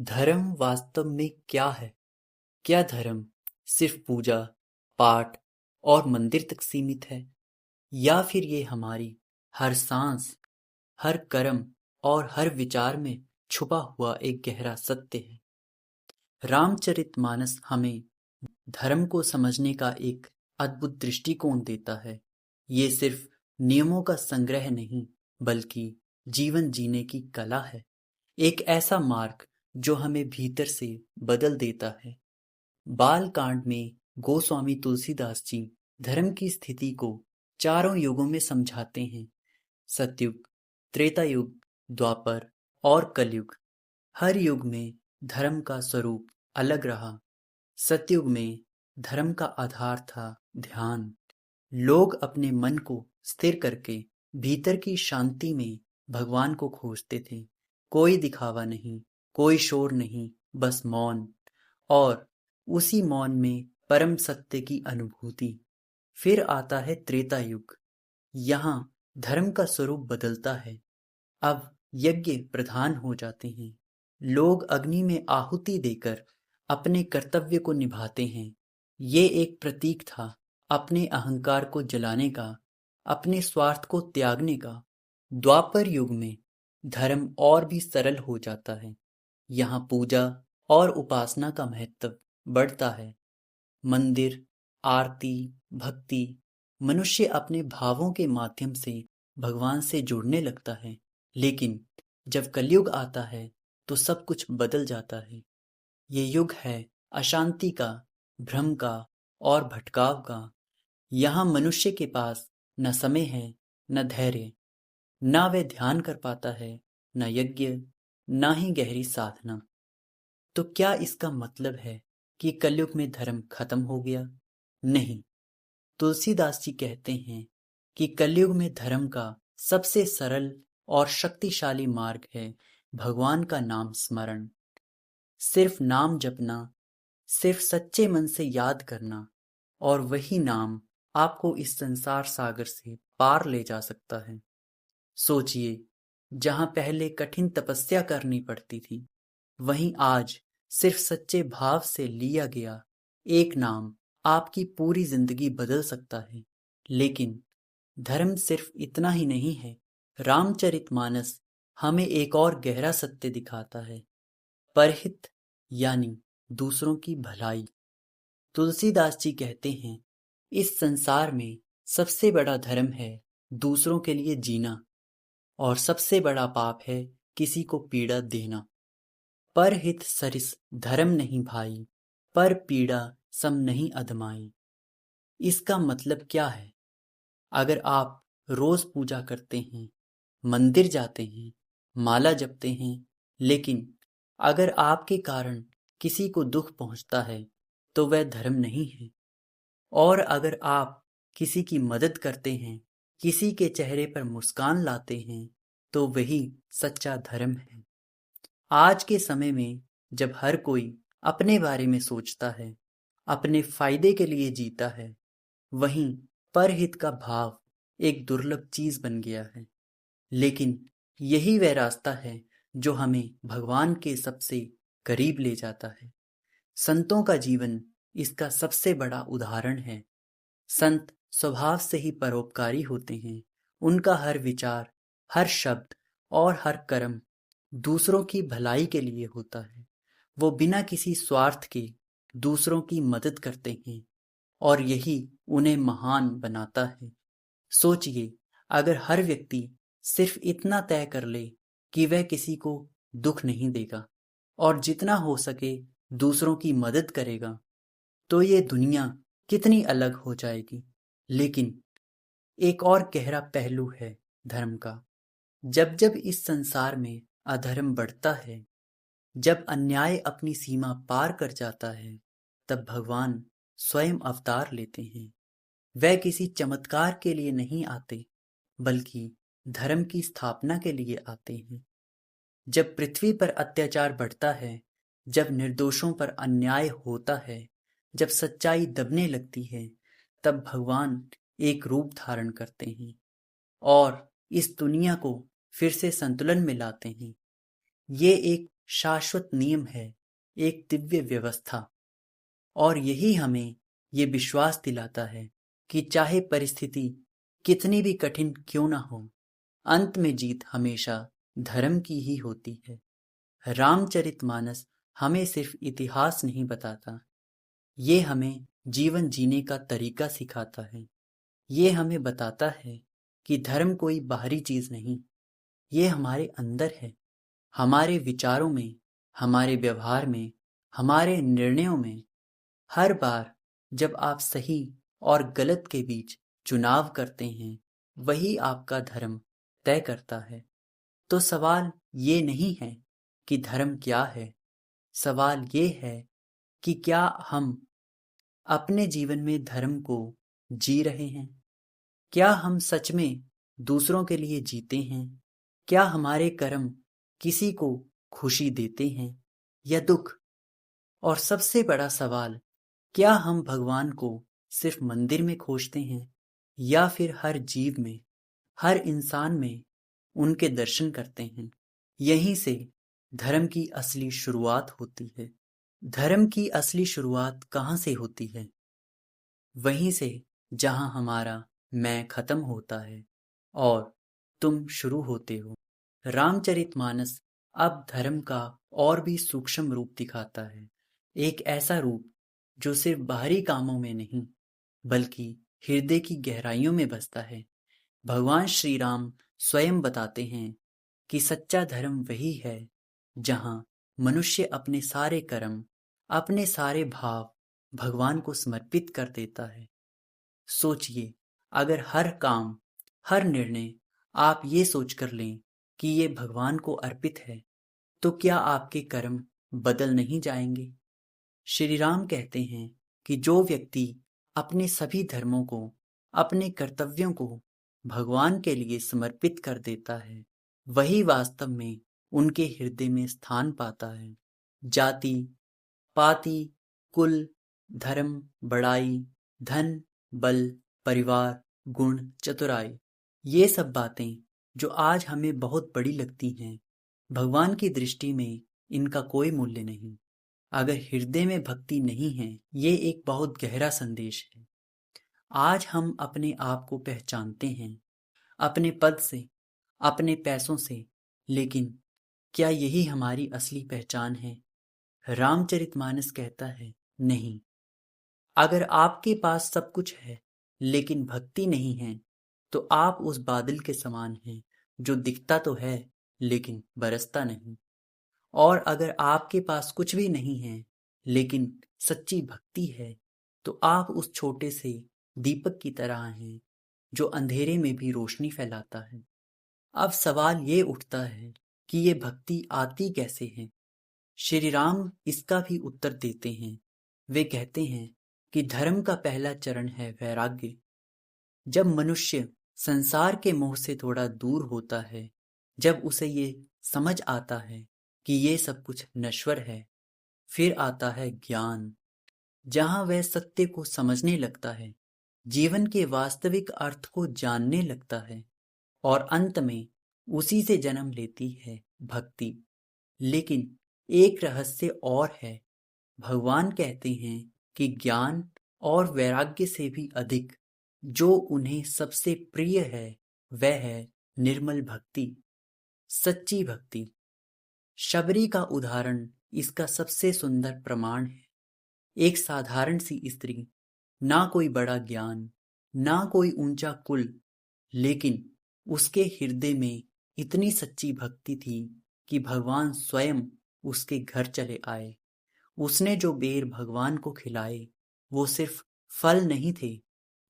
धर्म वास्तव में क्या है? क्या धर्म सिर्फ पूजा, पाठ और मंदिर तक सीमित है? या फिर ये हमारी हर सांस, हर कर्म और हर विचार में छुपा हुआ एक गहरा सत्य है? रामचरितमानस हमें धर्म को समझने का एक अद्भुत दृष्टिकोण देता है। ये सिर्फ नियमों का संग्रह नहीं, बल्कि जीवन जीने की कला है। एक ऐसा मार्ग जो हमें भीतर से बदल देता है। बाल कांड में गोस्वामी तुलसीदास जी धर्म की स्थिति को चारों युगों में समझाते हैं: सतयुग, त्रेता युग, द्वापर और कलयुग। हर युग में धर्म का स्वरूप अलग रहा। सतयुग में धर्म का आधार था ध्यान। लोग अपने मन को स्थिर करके भीतर की शांति में भगवान को खोजते थे। कोई दिखावा नहीं, कोई शोर नहीं, बस मौन। और उसी मौन में परम सत्य की अनुभूति। फिर आता है त्रेता युग। यहाँ धर्म का स्वरूप बदलता है। अब यज्ञ प्रधान हो जाते हैं। लोग अग्नि में आहुति देकर अपने कर्तव्य को निभाते हैं। ये एक प्रतीक था अपने अहंकार को जलाने का, अपने स्वार्थ को त्यागने का। द्वापर युग में धर्म और भी सरल हो जाता है। यहाँ पूजा और उपासना का महत्व बढ़ता है। मंदिर, आरती, भक्ति, मनुष्य अपने भावों के माध्यम से भगवान से जुड़ने लगता है। लेकिन जब कलयुग आता है तो सब कुछ बदल जाता है। ये युग है अशांति का, भ्रम का और भटकाव का। यहाँ मनुष्य के पास न समय है, न धैर्य, न वह ध्यान कर पाता है, न यज्ञ, न ही गहरी साधना। तो क्या इसका मतलब है कि कलयुग में धर्म खत्म हो गया? नहीं। तुलसीदास जी कहते हैं कि कलयुग में धर्म का सबसे सरल और शक्तिशाली मार्ग है भगवान का नाम स्मरण। सिर्फ नाम जपना, सिर्फ सच्चे मन से याद करना, और वही नाम आपको इस संसार सागर से पार ले जा सकता है। सोचिए, जहां पहले कठिन तपस्या करनी पड़ती थी, वहीं आज सिर्फ सच्चे भाव से लिया गया एक नाम आपकी पूरी जिंदगी बदल सकता है। लेकिन धर्म सिर्फ इतना ही नहीं है। रामचरितमानस हमें एक और गहरा सत्य दिखाता है: परहित, यानी दूसरों की भलाई। तुलसीदास जी कहते हैं, इस संसार में सबसे बड़ा धर्म है दूसरों के लिए जीना, और सबसे बड़ा पाप है किसी को पीड़ा देना। परहित सरिस धर्म नहीं भाई, पर पीड़ा सम नहीं अधमाई। इसका मतलब क्या है? अगर आप रोज पूजा करते हैं, मंदिर जाते हैं, माला जपते हैं, लेकिन अगर आपके कारण किसी को दुख पहुंचता है, तो वह धर्म नहीं है। और अगर आप किसी की मदद करते हैं, किसी के चेहरे पर मुस्कान लाते हैं, तो वही सच्चा धर्म है। आज के समय में जब हर कोई अपने बारे में सोचता है, अपने फायदे के लिए जीता है, वहीं परहित का भाव एक दुर्लभ चीज बन गया है। लेकिन यही वह रास्ता है जो हमें भगवान के सबसे करीब ले जाता है। संतों का जीवन इसका सबसे बड़ा उदाहरण है। संत स्वभाव से ही परोपकारी होते हैं। उनका हर विचार, हर शब्द और हर कर्म दूसरों की भलाई के लिए होता है। वो बिना किसी स्वार्थ के दूसरों की मदद करते हैं, और यही उन्हें महान बनाता है। सोचिए, अगर हर व्यक्ति सिर्फ इतना तय कर ले कि वह किसी को दुख नहीं देगा और जितना हो सके दूसरों की मदद करेगा, तो ये दुनिया कितनी अलग हो जाएगी। लेकिन एक और गहरा पहलू है धर्म का। जब जब इस संसार में अधर्म बढ़ता है, जब अन्याय अपनी सीमा पार कर जाता है, तब भगवान स्वयं अवतार लेते हैं। वह किसी चमत्कार के लिए नहीं आते, बल्कि धर्म की स्थापना के लिए आते हैं। जब पृथ्वी पर अत्याचार बढ़ता है, जब निर्दोषों पर अन्याय होता है, जब सच्चाई दबने लगती है, तब भगवान एक रूप धारण करते हैं और इस दुनिया को फिर से संतुलन में लाते हैं। ये एक शाश्वत नियम है, एक दिव्य व्यवस्था। और यही हमें ये विश्वास दिलाता है कि चाहे परिस्थिति कितनी भी कठिन क्यों ना हो, अंत में जीत हमेशा धर्म की ही होती है। रामचरितमानस हमें सिर्फ इतिहास नहीं बताता, ये हमें जीवन जीने का तरीका सिखाता है। ये हमें बताता है कि धर्म कोई बाहरी चीज नहीं, ये हमारे अंदर है, हमारे विचारों में, हमारे व्यवहार में, हमारे निर्णयों में। हर बार जब आप सही और गलत के बीच चुनाव करते हैं, वही आपका धर्म तय करता है। तो सवाल ये नहीं है कि धर्म क्या है, सवाल ये है कि क्या हम अपने जीवन में धर्म को जी रहे हैं? क्या हम सच में दूसरों के लिए जीते हैं? क्या हमारे कर्म किसी को खुशी देते हैं या दुख? और सबसे बड़ा सवाल, क्या हम भगवान को सिर्फ मंदिर में खोजते हैं या फिर हर जीव में, हर इंसान में उनके दर्शन करते हैं? यहीं से धर्म की असली शुरुआत होती है। धर्म की असली शुरुआत कहाँ से होती है? वहीं से जहां हमारा मैं खत्म होता है और तुम शुरू होते हो। रामचरितमानस अब धर्म का और भी सूक्ष्म रूप दिखाता है, एक ऐसा रूप जो सिर्फ बाहरी कामों में नहीं बल्कि हृदय की गहराइयों में बसता है। भगवान श्री राम स्वयं बताते हैं कि सच्चा धर्म वही है जहां मनुष्य अपने सारे कर्म, अपने सारे भाव भगवान को समर्पित कर देता है। सोचिए, अगर हर काम, हर निर्णय आप ये सोचकर लें कि ये भगवान को अर्पित है, तो क्या आपके कर्म बदल नहीं जाएंगे? श्री राम कहते हैं कि जो व्यक्ति अपने सभी धर्मों को, अपने कर्तव्यों को भगवान के लिए समर्पित कर देता है, वही वास्तव में उनके हृदय में स्थान पाता है। जाति, पाति, कुल, धर्म, बड़ाई, धन, बल, परिवार, गुण, चतुराई, ये सब बातें जो आज हमें बहुत बड़ी लगती हैं, भगवान की दृष्टि में इनका कोई मूल्य नहीं। अगर हृदय में भक्ति नहीं है, ये एक बहुत गहरा संदेश है। आज हम अपने आप को पहचानते हैं अपने पद से, अपने पैसों से, लेकिन क्या यही हमारी असली पहचान है? रामचरितमानस कहता है, नहीं। अगर आपके पास सब कुछ है लेकिन भक्ति नहीं है, तो आप उस बादल के समान हैं जो दिखता तो है लेकिन बरसता नहीं। और अगर आपके पास कुछ भी नहीं है लेकिन सच्ची भक्ति है, तो आप उस छोटे से दीपक की तरह हैं जो अंधेरे में भी रोशनी फैलाता है। अब सवाल ये उठता है कि ये भक्ति आती कैसे है? श्री राम इसका भी उत्तर देते हैं। वे कहते हैं कि धर्म का पहला चरण है वैराग्य। जब मनुष्य संसार के मोह से थोड़ा दूर होता है, जब उसे ये समझ आता है कि ये सब कुछ नश्वर है, फिर आता है ज्ञान, जहां वह सत्य को समझने लगता है, जीवन के वास्तविक अर्थ को जानने लगता है, और अंत में उसी से जन्म लेती है भक्ति। लेकिन एक रहस्य और है। भगवान कहते हैं कि ज्ञान और वैराग्य से भी अधिक जो उन्हें सबसे प्रिय है, वह है निर्मल भक्ति, सच्ची भक्ति। शबरी का उदाहरण इसका सबसे सुंदर प्रमाण है। एक साधारण सी स्त्री, ना कोई बड़ा ज्ञान, ना कोई ऊंचा कुल, लेकिन उसके हृदय में इतनी सच्ची भक्ति थी कि भगवान स्वयं उसके घर चले आए। उसने जो बेर भगवान को खिलाए, वो सिर्फ फल नहीं थे,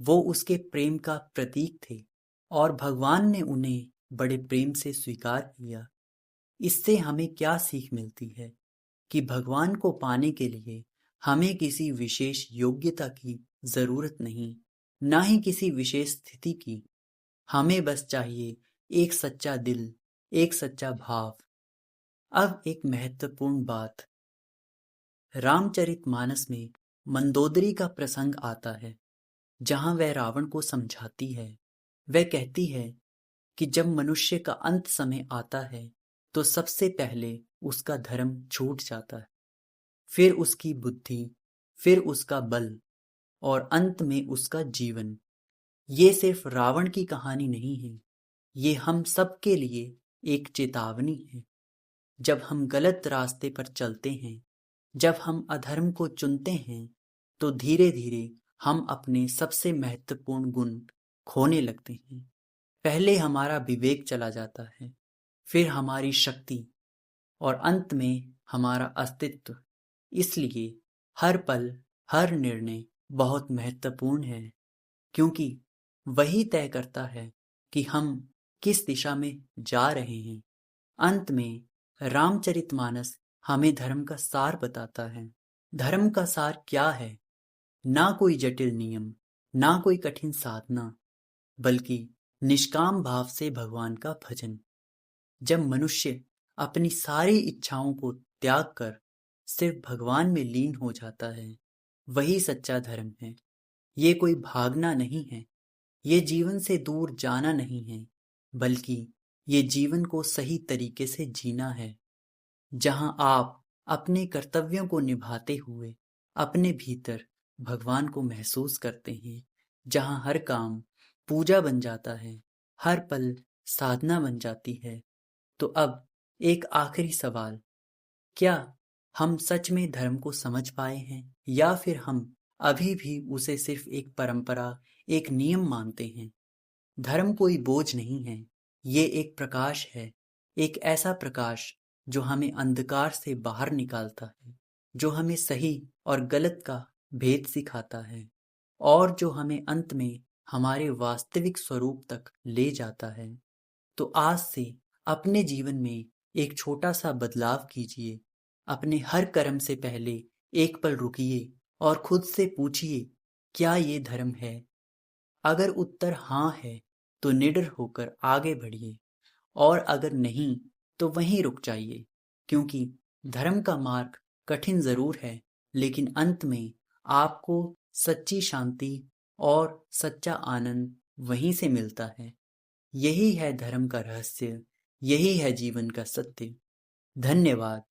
वो उसके प्रेम का प्रतीक थे, और भगवान ने उन्हें बड़े प्रेम से स्वीकार किया। इससे हमें क्या सीख मिलती है कि भगवान को पाने के लिए हमें किसी विशेष योग्यता की जरूरत नहीं, ना ही किसी विशेष स्थिति की। हमें बस चाहिए एक सच्चा दिल, एक सच्चा भाव। अब एक महत्वपूर्ण बात, रामचरितमानस में मंदोदरी का प्रसंग आता है, जहां वह रावण को समझाती है। वह कहती है कि जब मनुष्य का अंत समय आता है, तो सबसे पहले उसका धर्म छूट जाता है, फिर उसकी बुद्धि, फिर उसका बल और अंत में उसका जीवन। ये सिर्फ रावण की कहानी नहीं है, ये हम सब के लिए एक चेतावनी है। जब हम गलत रास्ते पर चलते हैं, जब हम अधर्म को चुनते हैं, तो धीरे धीरे हम अपने सबसे महत्वपूर्ण गुण खोने लगते हैं। पहले हमारा विवेक चला जाता है, फिर हमारी शक्ति और अंत में हमारा अस्तित्व। इसलिए हर पल, हर निर्णय बहुत महत्वपूर्ण है, क्योंकि वही तय करता है कि हम किस दिशा में जा रहे हैं। अंत में रामचरितमानस हमें धर्म का सार बताता है। धर्म का सार क्या है? ना कोई जटिल नियम, ना कोई कठिन साधना, बल्कि निष्काम भाव से भगवान का भजन। जब मनुष्य अपनी सारी इच्छाओं को त्याग कर सिर्फ भगवान में लीन हो जाता है, वही सच्चा धर्म है। ये कोई भागना नहीं है, ये जीवन से दूर जाना नहीं है, बल्कि ये जीवन को सही तरीके से जीना है, जहां आप अपने कर्तव्यों को निभाते हुए अपने भीतर भगवान को महसूस करते हैं, जहां हर काम पूजा बन जाता है, हर पल साधना बन जाती है। तो अब एक आखिरी सवाल, क्या हम सच में धर्म को समझ पाए हैं, या फिर हम अभी भी उसे सिर्फ एक परंपरा, एक नियम मानते हैं? धर्म कोई बोझ नहीं है, ये एक प्रकाश है, एक ऐसा प्रकाश जो हमें अंधकार से बाहर निकालता है, जो हमें सही और गलत का भेद सिखाता है, और जो हमें अंत में हमारे वास्तविक स्वरूप तक ले जाता है। तो आज से अपने जीवन में एक छोटा सा बदलाव कीजिए। अपने हर कर्म से पहले एक पल रुकिए और खुद से पूछिए, क्या ये धर्म है? अगर उत्तर हाँ है, तो निडर होकर आगे बढ़िए, और अगर नहीं, तो वहीं रुक जाइए, क्योंकि धर्म का मार्ग कठिन जरूर है, लेकिन अंत में आपको सच्ची शांति और सच्चा आनंद वहीं से मिलता है। यही है धर्म का रहस्य, यही है जीवन का सत्य। धन्यवाद।